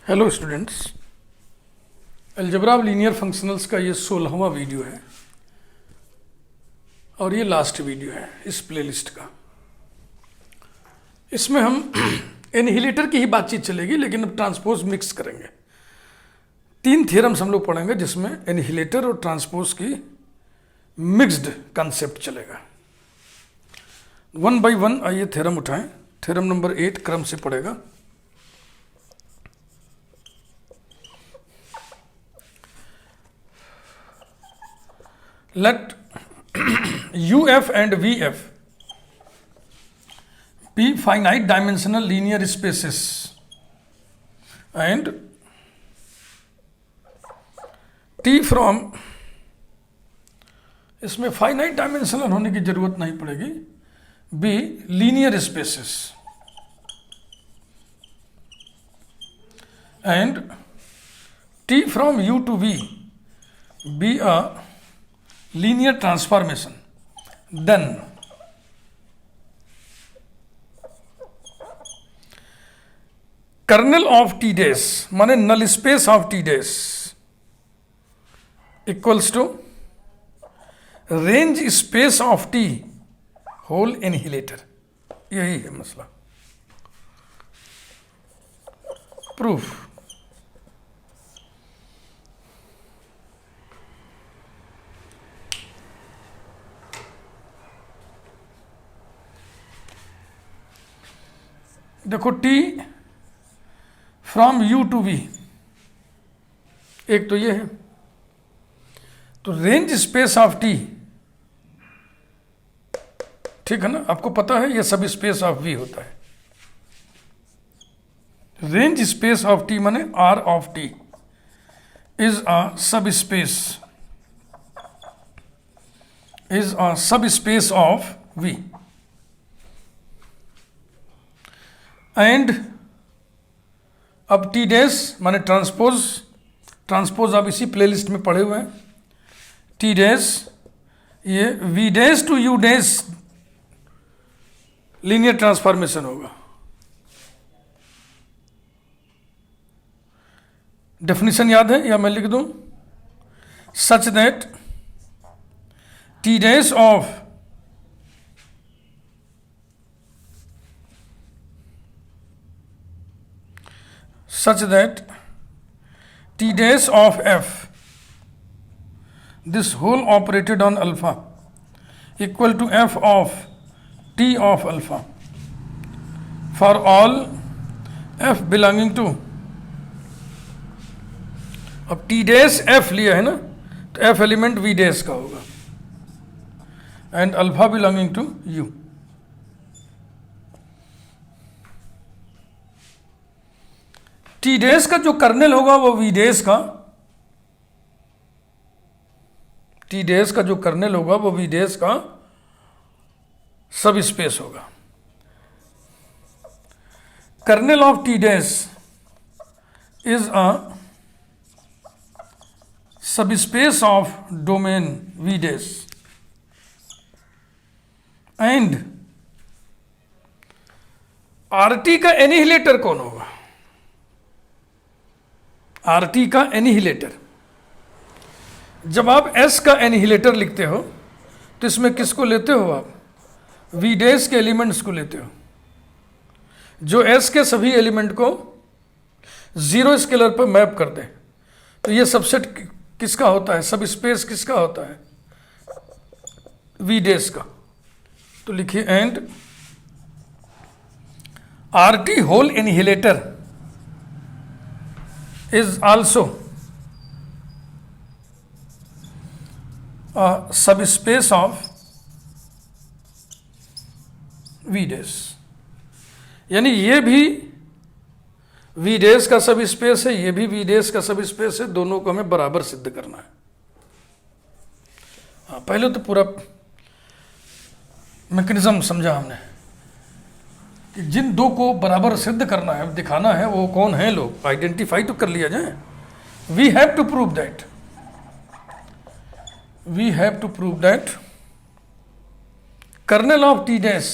Hello students, algebra of linear functionals का ये 16वां video है और ये लास्ट वीडियो है इस प्लेलिस्ट का। इसमें हम एनहिलेटर की ही बातचीत चलेगी, लेकिन अब ट्रांसपोज मिक्स करेंगे। 3 थ्योरम्स हम लोग पढ़ेंगे जिसमें एनहिलेटर और ट्रांसपोज की मिक्स्ड कंसेप्ट चलेगा। 1 by 1 आइए थ्योरम उठाएं। थ्योरम नंबर 8 क्रम से पढ़ेगा। Let UF and VF be finite dimensional linear spaces and T from, इसमें फाइनाइट डायमेंशनल होने की जरूरत नहीं पड़ेगी, be linear spaces and T from U to V be a linear transformation, then kernel of T dash माने null space of T dash equals to range space of T whole annihilator। यही है मसला। Proof, देखो T from U to V, एक तो ये है, तो रेंज स्पेस ऑफ T, ठीक है ना, आपको पता है ये सब स्पेस ऑफ V होता है। रेंज स्पेस ऑफ T माने R of T is a सब स्पेस ऑफ V एंड अब T डैश माने ट्रांसपोज आप इसी प्लेलिस्ट में पढ़े हुए हैं। T डैश ये V dash to U dash linear transformation होगा। डेफिनेशन याद है या मैं लिख दूं? Such that T dash of such that T dash of F, this whole operated on alpha, equal to F of T of alpha for all F belonging to, अब T dash F लिया है ना, तो F element V dash का होगा and alpha belonging to U। T dash का जो kernel होगा वो V डैश का, T डैश का जो कर्नेल होगा वो V डैश का सब स्पेस होगा। Kernel of T dash is a सब space of domain V dash and RT का एनिहिलेटर कौन होगा? RT का एनिहिलेटर, जब आप S का एनिहिलेटर लिखते हो तो इसमें किसको लेते हो आप? V डैश के एलिमेंट्स को लेते हो, जो S के सभी एलिमेंट को जीरो स्केलर पर मैप कर दे। तो ये सबसेट किसका होता है? सब स्पेस किसका होता है? V डैश का। तो लिखिए and RT whole annihilator is also a subspace of V dash, यानी ये भी V dash का सब स्पेस है, ये भी V dash का सब स्पेस है, दोनों को हमें बराबर सिद्ध करना है। हाँ, पहले तो पूरा मैकेनिज्म समझा हमने कि जिन दो को बराबर सिद्ध करना है, दिखाना है, वो कौन है, लोग आइडेंटिफाई तो कर लिया जाए। We have to prove that kernel of T dash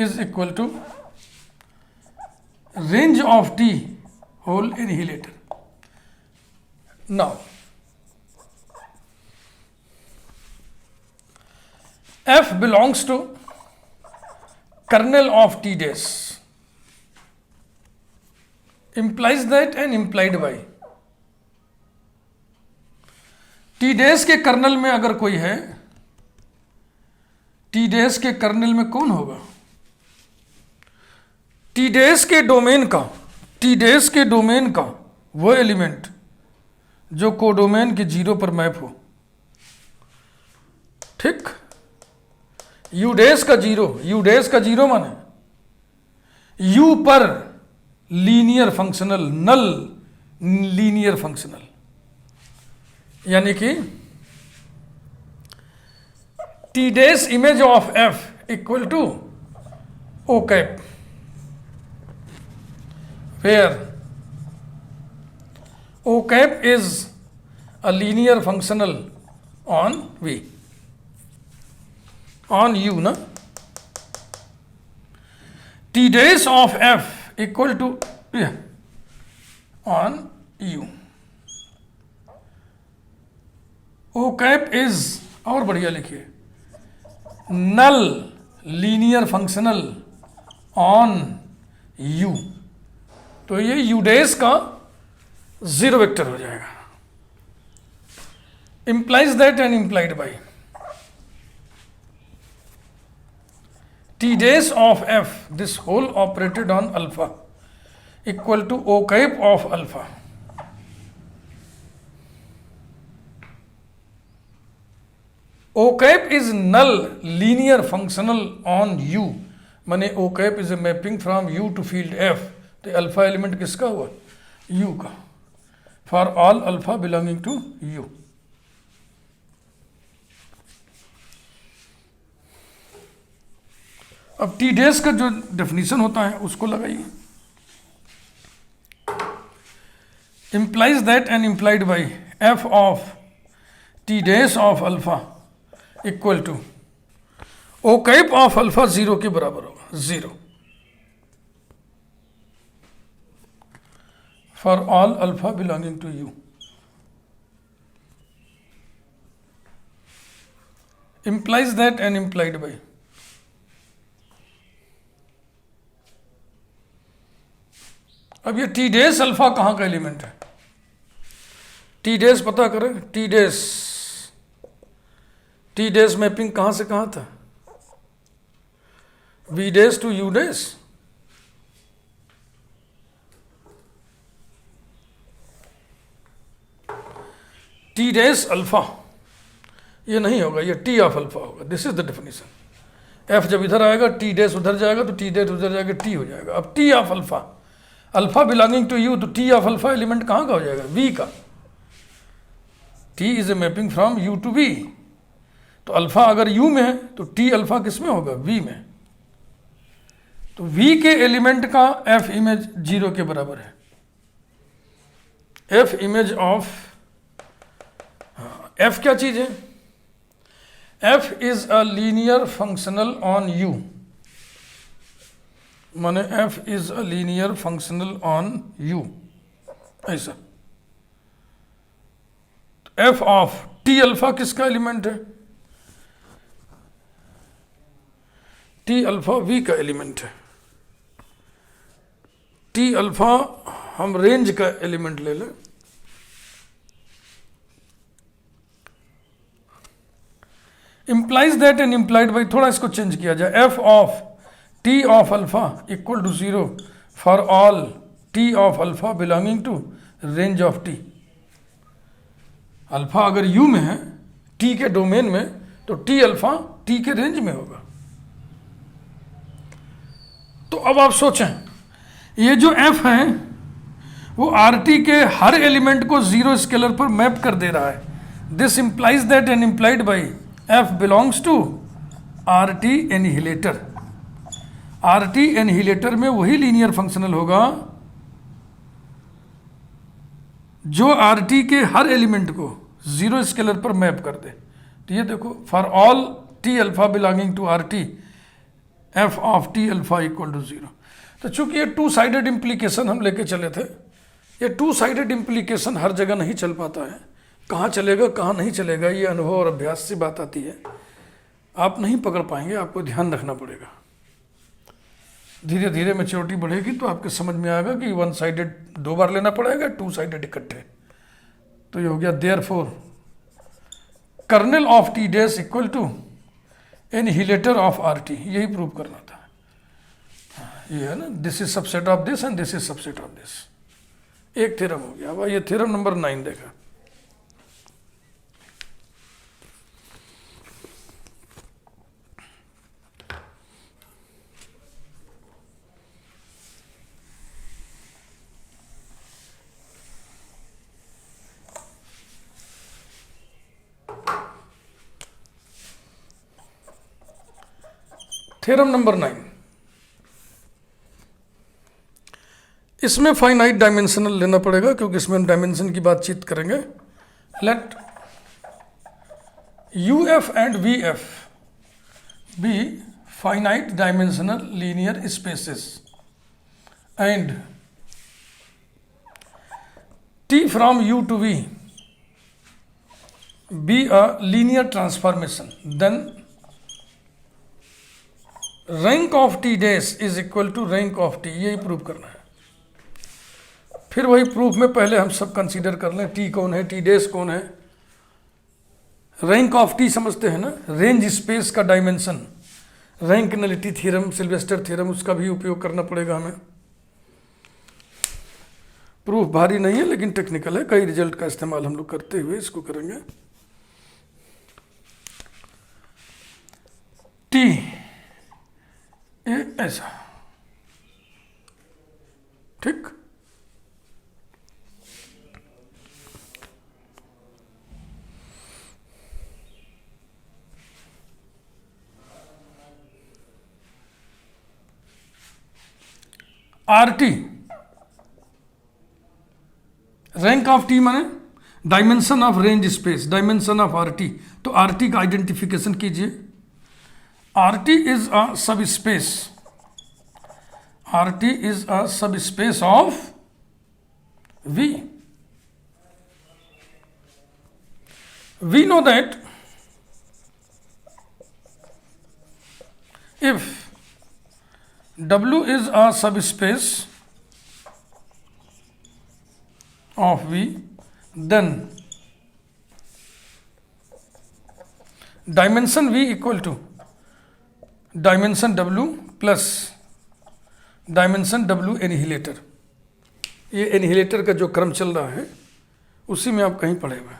is equal to range of T whole annihilator. Now F belongs to kernel of T dash implies that and implied by T dash के colonel में अगर कोई है, T dash के colonel में कौन होगा? T dash के डोमेन का, T dash के डोमेन का वो एलिमेंट जो कोडोमेन के जीरो पर मैप हो, ठीक। U dash का जीरो माने U पर linear functional, null linear functional, यानी कि T dash image of F equal to O cap, where O cap is a linear functional on V, on U ना, T dash of F equal to on U, O cap is, और बढ़िया लिखिए, नल linear functional on U, तो ये U dash का zero vector हो जाएगा। implies that and implied by T dash of F, this whole operated on alpha equal to O cap of alpha, O cap is null linear functional on U, माने O cap is a mapping from U to field F, तो alpha element किसका हुआ? U का, for all alpha belonging to U। अब T dash का जो definition होता है उसको लगाइए, implies that and implied by F of T dash of alpha equal to O cap of alpha zero के बराबर होगा, zero, for all alpha belonging to U। implies that and implied by अब ये T dash alpha कहाँ का element है? T dash पता करें, T dash मैपिंग कहाँ से कहाँ था? V dash to U dash, T dash alpha ये नहीं होगा, ये T ऑफ अल्फा होगा, this is the definition. F जब इधर आएगा T dash उधर जाएगा तो T dash उधर जाएगा, T हो जाएगा। अब T of alpha, alpha belonging to U, तो T ऑफ अल्फा एलिमेंट कहाँ का हो जाएगा? V का। T is a mapping from U to V, तो अल्फा अगर U में है तो T अल्फा किस में होगा? V में। तो V के एलिमेंट का F इमेज जीरो के बराबर है। F इमेज ऑफ F क्या चीज है? F is a linear functional on U, माने F is a linear functional on U, ऐसा। F ऑफ T अल्फा किसका एलिमेंट है? T अल्फा V का एलिमेंट है। T अल्फा हम रेंज का एलिमेंट ले लें, implies that and implied by, थोड़ा इसको चेंज किया जाए, F of T of alpha equal to zero for all T of alpha belonging to range of T। Alpha अगर U में है T के डोमेन में, तो T अल्फा T के रेंज में होगा। तो अब आप सोचें, ये जो F है वो RT के हर एलिमेंट को जीरो स्केलर पर मैप कर दे रहा है। This implies that and implied by F belongs to RT annihilator. RT annihilator में वही लीनियर फंक्शनल होगा जो RT के हर एलिमेंट को जीरो स्केलर पर मैप कर दे। तो ये देखो, for all T alpha belonging to RT F of T alpha equal to zero. तो चूंकि ये टू साइडेड इम्प्लीकेशन हम लेके चले थे, ये टू साइडेड इम्प्लीकेशन हर जगह नहीं चल पाता है, कहाँ चलेगा कहाँ नहीं चलेगा, ये अनुभव और अभ्यास से बात आती है। आप नहीं पकड़ पाएंगे, आपको ध्यान रखना पड़ेगा। धीरे धीरे मैच्योरिटी बढ़ेगी तो आपके समझ में आएगा कि वन साइडेड 2 बार लेना पड़ेगा, टू साइडेड इकट्ठे। तो ये हो गया therefore kernel of T dash equal to annihilator of R T, यही प्रूव करना था। ये है ना, this is subset of this and this is subset of this. एक थ्योरम हो गया। अब ये थ्योरम नंबर 9 देखा। थ्योरम नंबर 9, इसमें फाइनाइट डायमेंशनल लेना पड़ेगा क्योंकि इसमें हम डायमेंशन की बातचीत करेंगे। Let U F and V F be finite dimensional linear spaces and T from U to V be a linear transformation, then rank of T dash is equal to rank of T. यही prove करना है। फिर वही proof में पहले हम सब consider कर लें, टी कौन है, टी डैश कौन है। रैंक ऑफ टी समझते हैं ना, रेंज स्पेस का dimension. Rank nullity theorem, Sylvester theorem, उसका भी उपयोग करना पड़ेगा हमें। प्रूफ भारी नहीं है लेकिन टेक्निकल है, कई रिजल्ट का इस्तेमाल हम लोग करते हुए इसको करेंगे। टी ऐसा, ठीक। R T, rank of T माने dimension of range space, dimension of R T. तो आर टी का आइडेंटिफिकेशन कीजिए। RT is a subspace. RT is a subspace of V. We know that if W is a subspace of V, then dimension V equal to dimension W plus dimension W एनिहिलेटर। ये एनिहिलेटर का जो क्रम चल रहा है उसी में आप कहीं पढ़े हुए।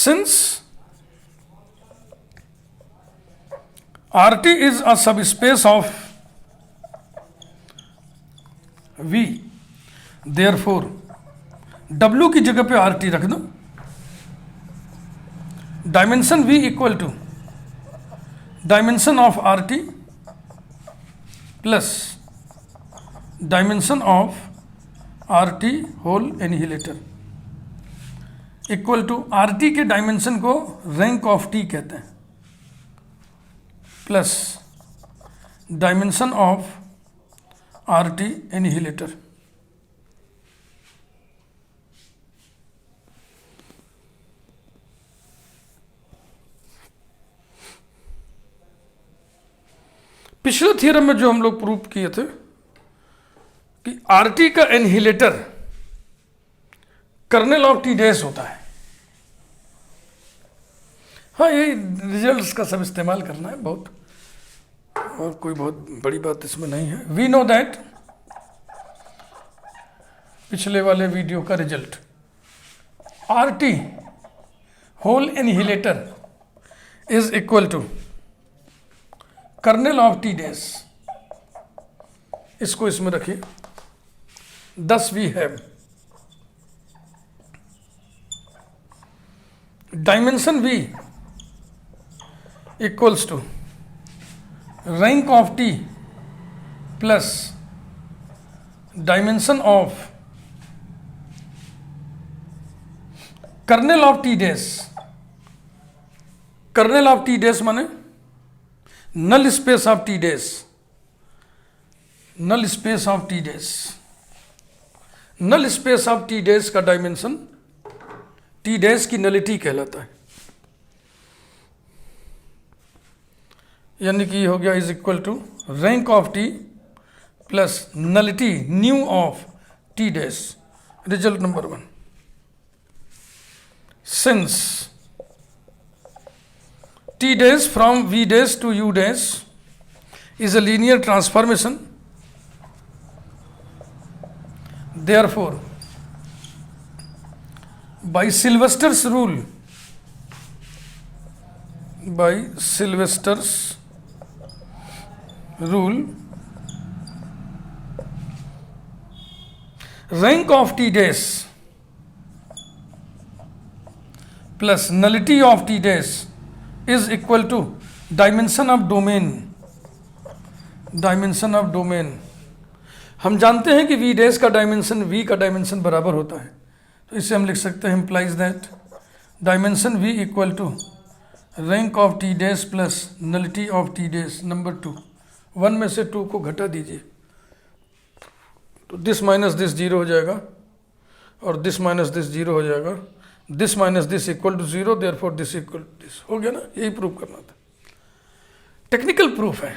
Since RT is a subspace of V, therefore W की जगह पे RT रख दो। Dimension V equal to dimension of RT plus dimension of RT whole annihilator equal to RT के डायमेंशन को रैंक ऑफ T कहते हैं plus dimension of RT annihilator. पिछले थ्योरम में जो हम लोग प्रूव किए थे कि RT का annihilator kernel of T dash होता है। हाँ, यही रिजल्ट्स का सब इस्तेमाल करना है बहुत, और कोई बहुत बड़ी बात इसमें नहीं है। वी नो दैट, पिछले वाले वीडियो का result, RT whole annihilator is equal to kernel of T dash. इसको इसमें रखिए। thus we have dimension V equals to rank of T plus dimension of kernel of T dash, kernel of T dash माने null space of T dash, null space of T dash, null space of T dash का dimension T dash की nullity कहलाता है, यानी कि हो गया is equal to rank of T plus nullity new of T dash. Result number 1, since T dash from V dash to U dash is a linear transformation, therefore by Sylvester's rule, by Sylvester's rule, rank of t dash plus nullity of t dash is equal to dimension of domain, dimension of domain. हम जानते हैं कि V dash का dimension V का dimension बराबर होता है, तो इसे हम लिख सकते हैं implies that dimension V equal to rank of T dash plus nullity of T dash. Number 2, 1 में से 2 को घटा दीजिए तो दिस माइनस दिस जीरो हो जाएगा और दिस माइनस दिस जीरो हो जाएगा, this minus this equal to zero, therefore this equal to this. हो गया ना, यही प्रूव करना था, टेक्निकल प्रूफ है,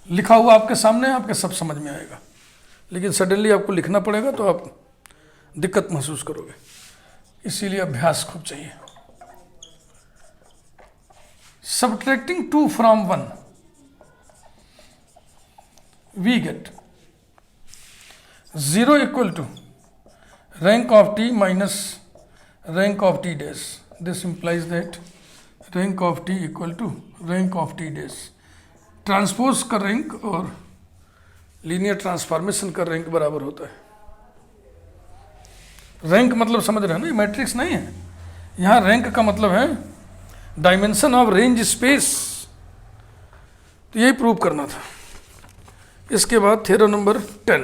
लिखा हुआ आपके सामने, आपके सब समझ में आएगा, लेकिन सडनली आपको लिखना पड़ेगा तो आप दिक्कत महसूस करोगे, इसीलिए अभ्यास खूब चाहिए। Subtracting 2 from 1 we get 0 equal to rank of T minus rank of T dash. This implies that rank of T equal to rank of T dash. Transpose का रैंक और लीनियर ट्रांसफॉर्मेशन का रैंक बराबर होता है। Rank मतलब समझ रहे हैं ना, ये मैट्रिक्स नहीं है, यहाँ रैंक का मतलब है डायमेंशन ऑफ रेंज स्पेस, तो यही प्रूव करना था। इसके बाद थ्योरम नंबर 10,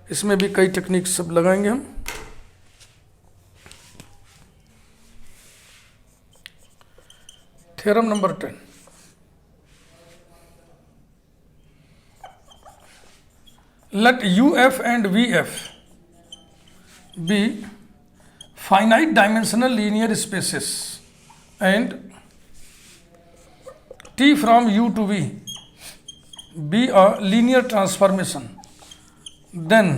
इसमें भी कई टेक्निक सब लगाएंगे हम। Theorem number 10, let UF and VF be finite dimensional linear spaces and T from U to V be a linear transformation, then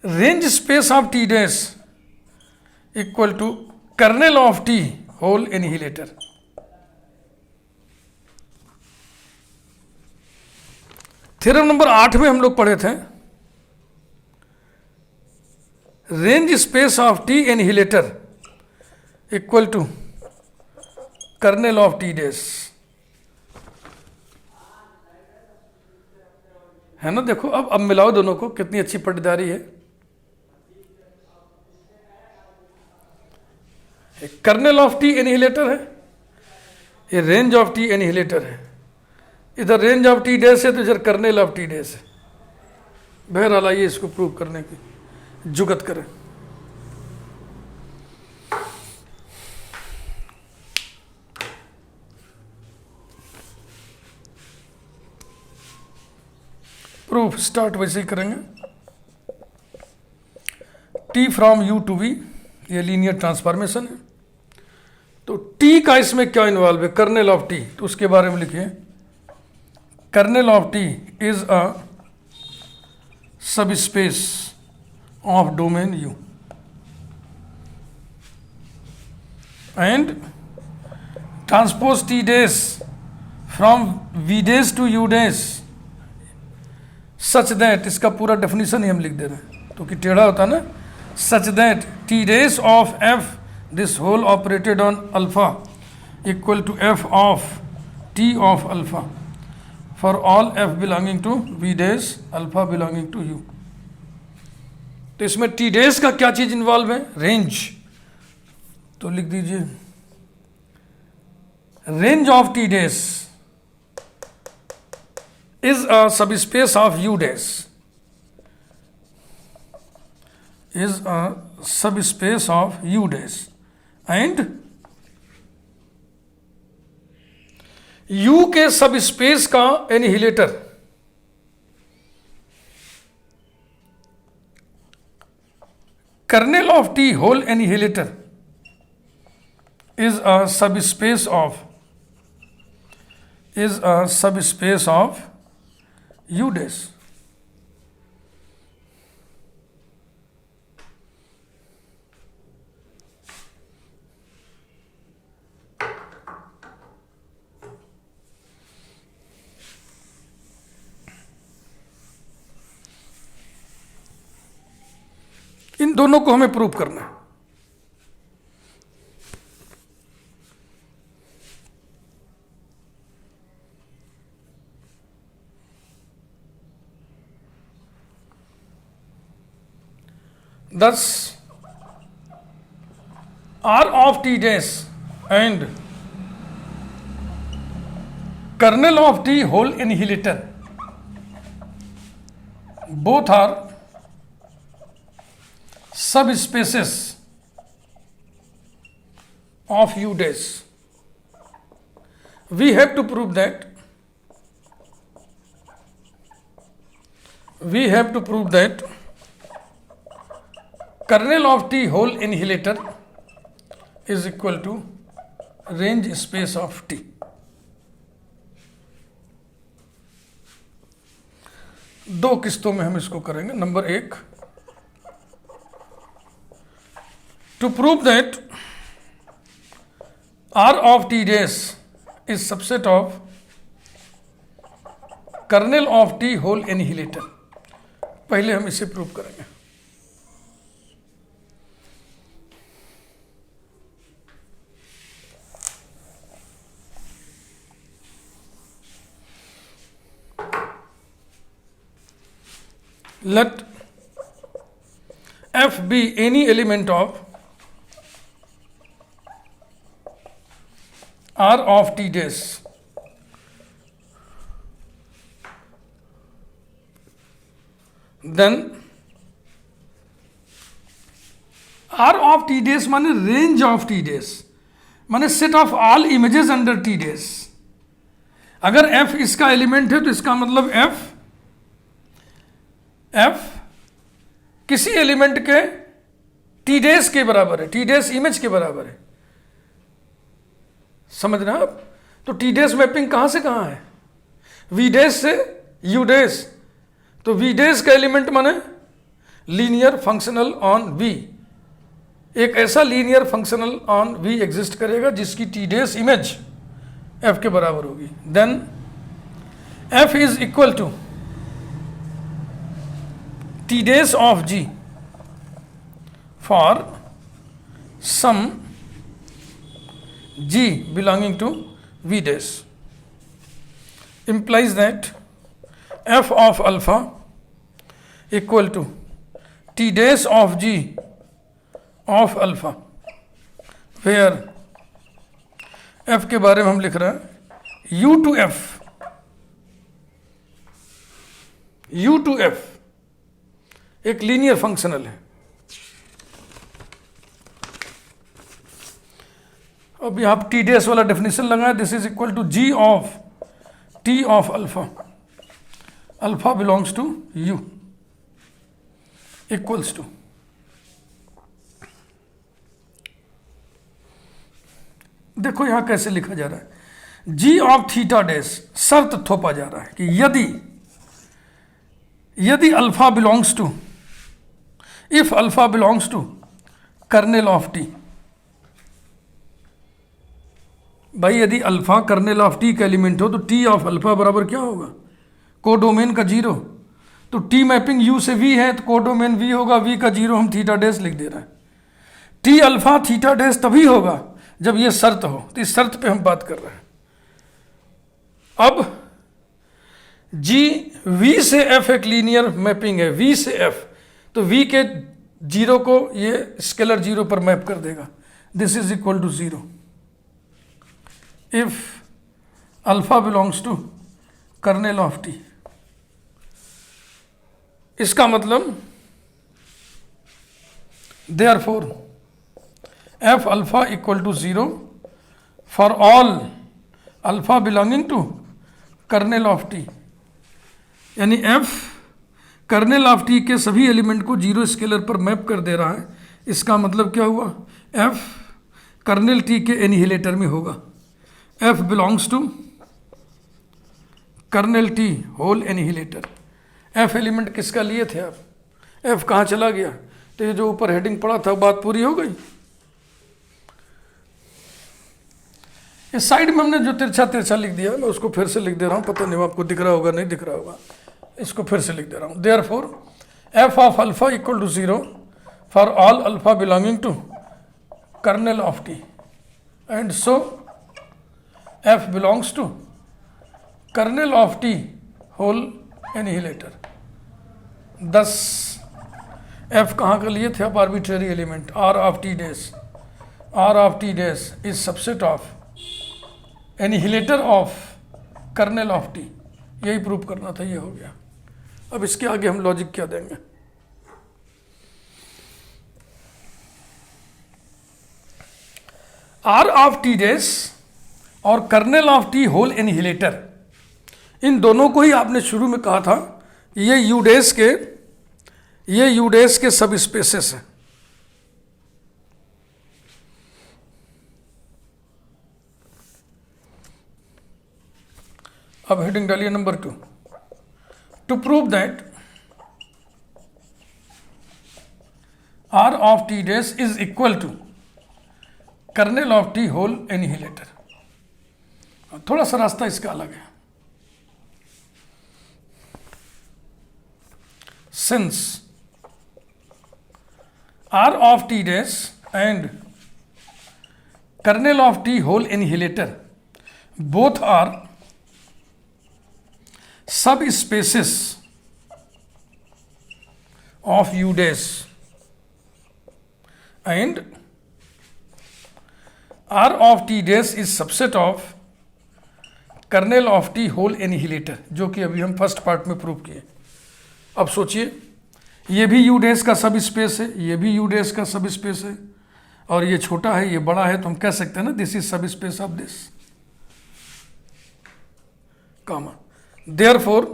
range space of T dash equal to kernel of T whole annihilator। Theorem number 8 में हम लोग पढ़े थे range space of T annihilator equal to kernel of T dash, है ना। देखो अब मिलाओ दोनों को, कितनी अच्छी पट्टीदारी है। कर्नेल ऑफ टी एनहिलेटर है, ये रेंज ऑफ टी एनहिलेटर है, इधर रेंज ऑफ टी डैश है तो इधर कर्नेल ऑफ टी डैश है। बहरहाल आइए इसको प्रूव करने की जुगत करें। प्रूफ स्टार्ट वैसे ही करेंगे। T from U to V, ये लीनियर ट्रांसफॉर्मेशन है, तो टी का इसमें क्या इन्वॉल्व है, कर्नेल ऑफ टी, तो उसके बारे में लिखिए kernel of T is a subspace of domain U and transpose T dash from V dash to U dash such that, इसका पूरा डेफिनेशन ही हम लिख दे रहे हैं तो कि टेढ़ा होता है ना, such that T dash of F this whole operated on alpha equal to F of T of alpha for all f belonging to v dash alpha belonging to u। तो इसमें t dash का क्या चीज involve है, range, तो लिख दीजिए range of t dash is a subspace of u dash is a सब space of U dash and U के सब स्पेस का annihilator kernel of T whole annihilator is a subspace of U dash. इन दोनों को हमें prove करना है. Thus, R of T dash and kernel of T whole annihilator both are subspaces of U dash. We have to prove that kernel of T whole annihilator is equal to range space of T. दो किस्तों में हम इसको करेंगे. Number 1, to prove that R of T dash is subset of kernel of T whole annihilator. पहले हम इसे prove करेंगे. Let f be any element of R of T dash then R of T dash माने range of T dash माने set of all images under T dash. अगर f इसका element है तो इसका मतलब f किसी एलिमेंट के टी डैश के बराबर है, टी डैश इमेज के बराबर है. समझ रहे हैं आप? तो टी डैश मैपिंग कहां से कहां है? वी डैश से यू डैश. तो वी डैश का एलिमेंट माने लीनियर फंक्शनल ऑन वी. एक ऐसा linear functional on V exist करेगा जिसकी टी डैश इमेज एफ के बराबर होगी. Then F is equal to T dash of G for some G belonging to V dash implies that f of alpha equal to T dash of G of alpha, where f के बारे में हम लिख रहे हैं U to F एक linear functional है. अब आप टी डैश वाला डेफिनेशन लगाए. This is equal to G of T of alpha, alpha belongs to U, equals to देखो यहां कैसे लिखा जा रहा है. जी ऑफ थीटा डैश शर्त थोपा जा रहा है कि यदि alpha belongs to, if alpha belongs to kernel of T. भाई यदि अल्फा कर्नेल ऑफ टी का एलिमेंट हो तो टी ऑफ अल्फा बराबर क्या होगा? कोडोमेन का 0. तो टी मैपिंग यू से वी है तो कोडोमेन वी होगा, वी का 0 हम थीटा डैश लिख दे रहे हैं. टी अल्फा थीटा डैश तभी होगा जब ये शर्त हो. तो इस शर्त पे हम बात कर रहे हैं. अब जी वी से एफ एक लीनियर मैपिंग है. वी से एफ तो v के 0 को ये स्केलर 0 पर मैप कर देगा. This is equal to 0 if alpha belongs to kernel of T. इसका मतलब therefore F alpha equal to 0 for all alpha belonging to kernel of T, यानी एफ कर्नेल ऑफ टी के सभी एलिमेंट को zero scalar पर map कर दे रहा है। इसका मतलब क्या हुआ, एफ कर्नेल टी के एनिहिलेटर में होगा। F belongs to kernel T whole annihilator. F element किसका लिए थे आप, एफ कहाँ चला गया, तो ये जो ऊपर हेडिंग पड़ा था बात पूरी हो गई। इस साइड में हमने जो तिरछा तिरछा लिख दिया मैं उसको फिर से लिख दे रहा हूँ, पता नहीं आपको दिख रहा होगा नहीं दिख रहा होगा, इसको फिर से लिख दे रहा हूँ। Therefore F of alpha equal to 0 for all alpha belonging to kernel of T and so F belongs to kernel of T whole annihilator. 10 F कहाँ का लिए थे आप, arbitrary element R of T dash, R of T dash is subset of annihilator of kernel of T. यही prove करना था, ये हो गया। अब इसके आगे हम लॉजिक क्या देंगे, आर ऑफ टी डैश और कर्नेल ऑफ टी होल एनिहिलेटर, इन दोनों को ही आपने शुरू में कहा था ये यू डैश के सब स्पेसेस हैं। अब हेडिंग डालिए number 2, to prove that R of T dash is equal to kernel of T whole annihilator. थोड़ा सा रास्ता इसका अलग है। Since R of T dash and kernel of T whole annihilator both are subspaces of U dash and R of T dash is subset of kernel of T whole annihilator, जो कि अभी हम first part में prove किए। अब सोचिए, ये भी यू डैश का सब स्पेस है, ये भी यू डैश का सब स्पेस है, और ये छोटा है ये बड़ा है, तो हम कह सकते हैं ना this is sub space of this comma. Therefore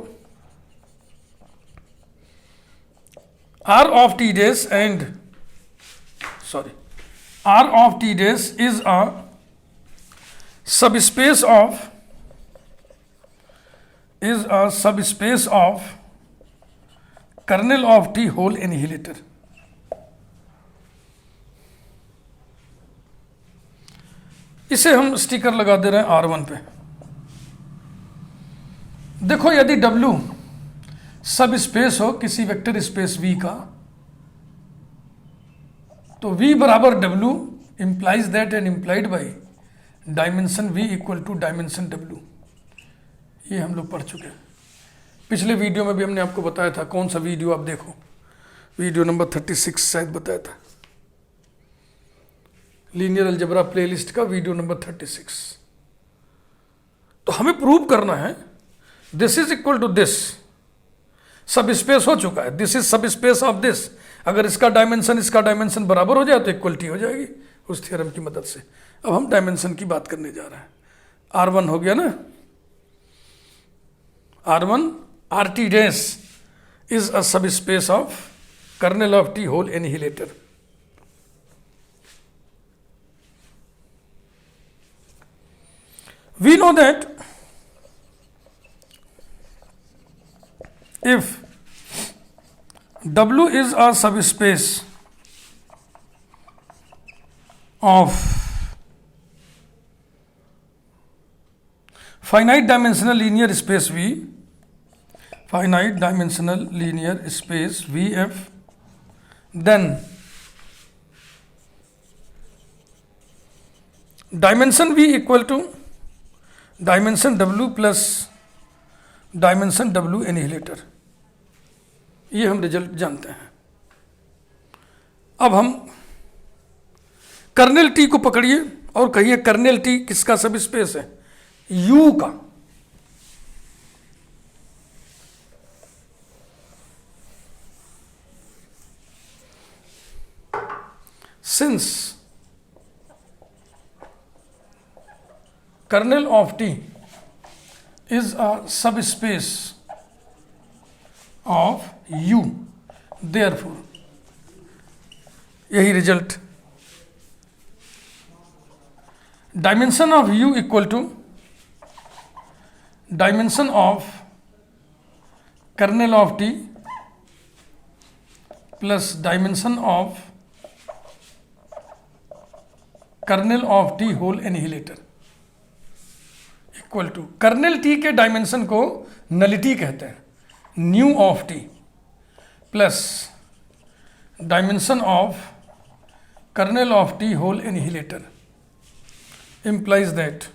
R of T dash and R of T dash is a subspace of kernel of T whole annihilator। इसे हम स्टिकर लगा दे रहे हैं R1 पे। देखो, यदि W सब स्पेस हो किसी वेक्टर स्पेस V का, तो V बराबर W implies that and implied by dimension V equal to dimension W। ये हम लोग पढ़ चुके हैं, पिछले वीडियो में भी हमने आपको बताया था। कौन सा वीडियो आप देखो, वीडियो नंबर 36 शायद बताया था, लीनियर अलजेब्रा प्लेलिस्ट का वीडियो नंबर 36। तो हमें प्रूव करना है this is equal to this, sub space हो चुका है, this is sub space of this. अगर इसका डायमेंशन बराबर हो जाए तो इक्वलिटी हो जाएगी उस थ्योरम की मदद से। अब हम डायमेंशन की बात करने जा रहे हैं। R1 हो गया ना, R1 RT dash is a सब space of kernel of T whole annihilator. We know that if W is a subspace of finite dimensional linear space V, finite dimensional linear space VF, then dimension V equal to dimension W plus dimension W annihilator। ये हम result जानते हैं। अब हम kernel T को पकड़िए और कहिए कर्नेल टी किसका सब स्पेस है, यू का। since kernel of T is a subspace of U, therefore यही result, dimension of U equal to dimension of kernel of T plus dimension of kernel of T whole annihilator equal to kernel T के dimension को nullity कहते हैं, nu of T plus dimension of kernel of T whole annihilator implies that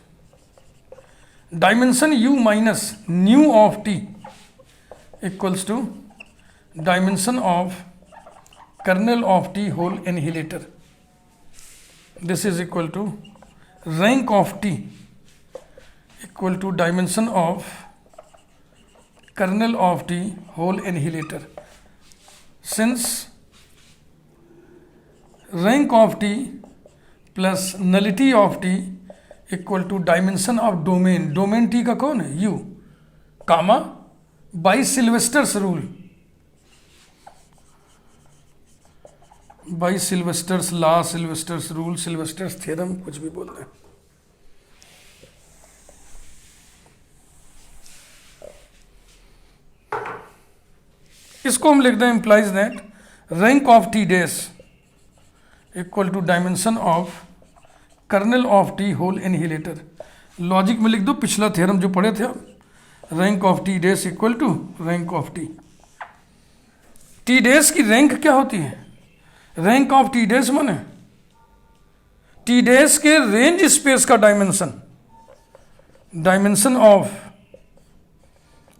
dimension U minus nu of T equals to dimension of kernel of T whole annihilator. This is equal to rank of T equal to dimension of kernel of T whole annihilator. Since rank of T plus nullity of T equal to dimension of domain, domain T का कौन है, U, comma by Sylvester's rule, by Sylvester's law, Sylvester's rule, Sylvester's theorem, कुछ भी बोल रहे हैं। इसको हम लिख दें implies that rank of T dash equal to dimension of kernel of T whole annihilator. Logic में लिख दो पिछला थ्योरम जो पढ़े थे आप, rank of T dash equal to rank of T। T dash की रैंक क्या होती है, रैंक ऑफ T डैश माने T डैश के रेंज स्पेस का dimension, dimension of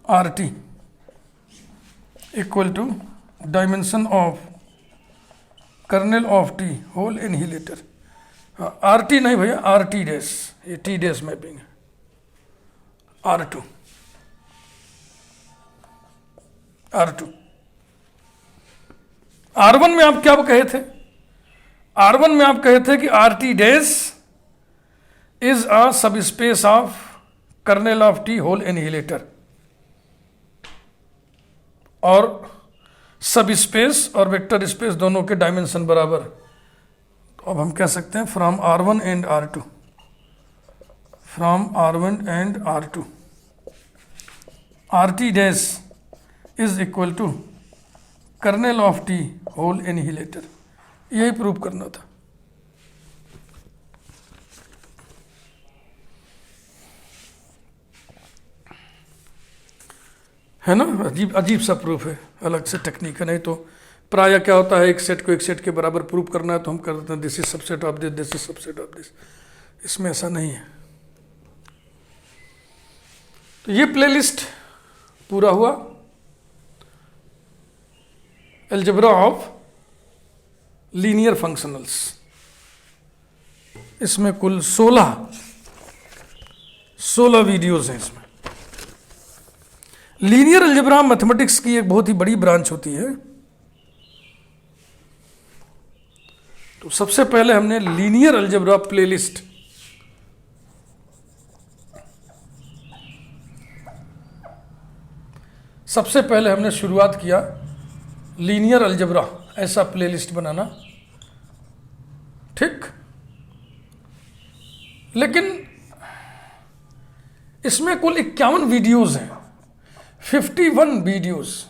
RT equal to dimension of kernel of T whole annihilator. RT नहीं भैया, RT dash, ये T डैश मैपिंग है, R2 R2। R1 में आप क्या कहे थे, R1 में आप कहे थे कि RT dash is a subspace of kernel of T whole annihilator, और सब स्पेस और वेक्टर स्पेस दोनों के डायमेंशन बराबर। तो अब हम कह सकते हैं from R1 and R2, from R1 and R2 RT dash is equal to kernel of T whole annihilator. यही प्रूव करना था। है ना, अजीब अजीब सा प्रूफ है, अलग से टेक्निक है। नहीं तो प्राय क्या होता है, एक सेट को एक सेट के बराबर प्रूव करना है तो हम कर देते हैं this is subset of this, this is subset of this. इसमें ऐसा नहीं है। तो ये प्लेलिस्ट पूरा हुआ अलजेब्रा ऑफ लीनियर फंक्शनल्स। इसमें कुल 16 वीडियोस हैं। इसमें लीनियर अलजेब्रा मैथमेटिक्स की एक बहुत ही बड़ी ब्रांच होती है। तो सबसे पहले हमने लीनियर अलजेब्रा प्लेलिस्ट, सबसे पहले हमने शुरुआत किया लीनियर अलजेब्रा ऐसा प्लेलिस्ट बनाना, ठीक। लेकिन इसमें कुल 51 वीडियोस हैं, 51 वीडियोस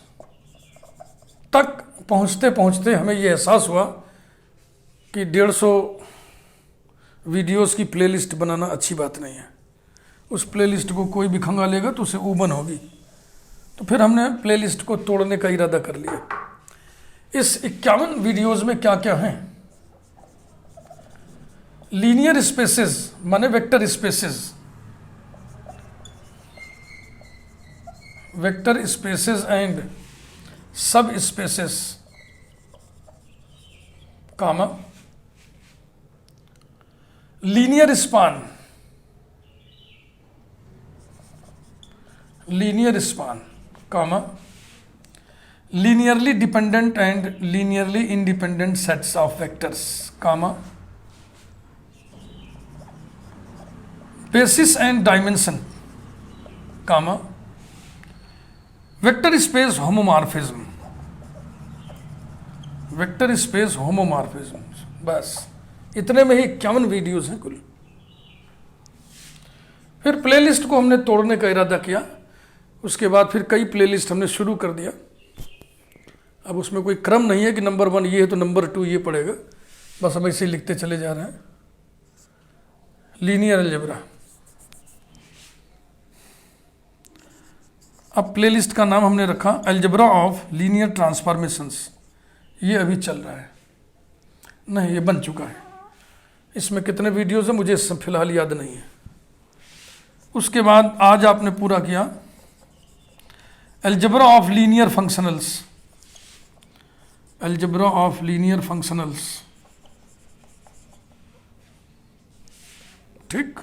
तक पहुंचते पहुंचते हमें ये एहसास हुआ कि 150 वीडियोस की प्लेलिस्ट बनाना अच्छी बात नहीं है। उस प्लेलिस्ट को कोई भी खंगालेगा तो उसे ऊबन होगी। तो फिर हमने प्लेलिस्ट को तोड़ने का इरादा कर लिया। इस 51 वीडियोस में क्या क्या हैं, लीनियर स्पेसेस माने vector spaces, vector spaces and subspaces, comma linear span, linear span, comma linearly dependent and linearly independent sets of vectors, comma, basis and dimension, comma, vector space homomorphism, vector space homomorphism. बस इतने में ही 51 videos हैं कुल। फिर playlist को हमने तोड़ने का इरादा किया, उसके बाद फिर कई प्लेलिस्ट हमने शुरू कर दिया। अब उसमें कोई क्रम नहीं है कि नंबर 1 ये है तो नंबर 2 ये पड़ेगा, बस हम ऐसे ही लिखते चले जा रहे हैं। लीनियर अलजेब्रा, अब प्लेलिस्ट का नाम हमने रखा अलजेब्रा ऑफ लीनियर ट्रांसफॉर्मेशंस। ये अभी चल रहा है, नहीं ये बन चुका है। इसमें कितने वीडियोस हैं मुझे फिलहाल याद नहीं है। उसके बाद आज आपने पूरा किया algebra of linear functionals, algebra of linear functionals, ठीक।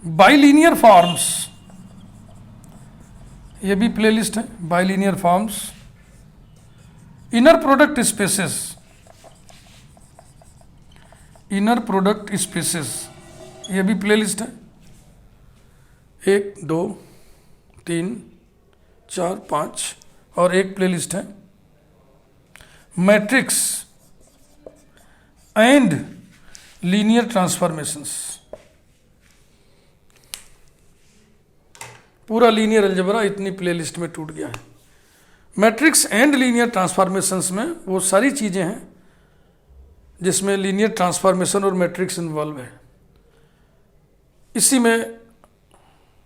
बाइलीनियर फॉर्म्स, ये भी प्लेलिस्ट है, bilinear forms, inner product spaces, inner product spaces, ये भी प्लेलिस्ट है। 1 2 3 4 5 और एक प्लेलिस्ट है मैट्रिक्स एंड लीनियर ट्रांसफॉर्मेशंस। पूरा लीनियर अलजेब्रा इतनी प्लेलिस्ट में टूट गया है। मैट्रिक्स एंड लीनियर ट्रांसफॉर्मेशंस में वो सारी चीज़ें हैं जिसमें लीनियर ट्रांसफॉर्मेशन और मैट्रिक्स इन्वॉल्व है। इसी में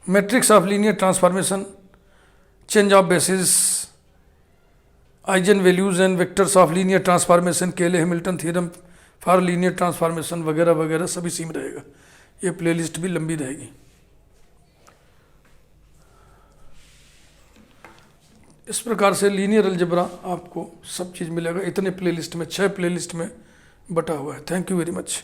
matrix of linear transformation, change of basis, eigenvalues and vectors of linear transformation, Cayley Hamilton theorem for linear transformation वगैरह वगैरह सब इसी में रहेगा। ये प्लेलिस्ट भी लंबी रहेगी। इस प्रकार से लीनियर अलजेब्रा आपको सब चीज़ मिलेगा। इतने प्लेलिस्ट में 6 प्लेलिस्ट में बटा हुआ है। Thank you very much.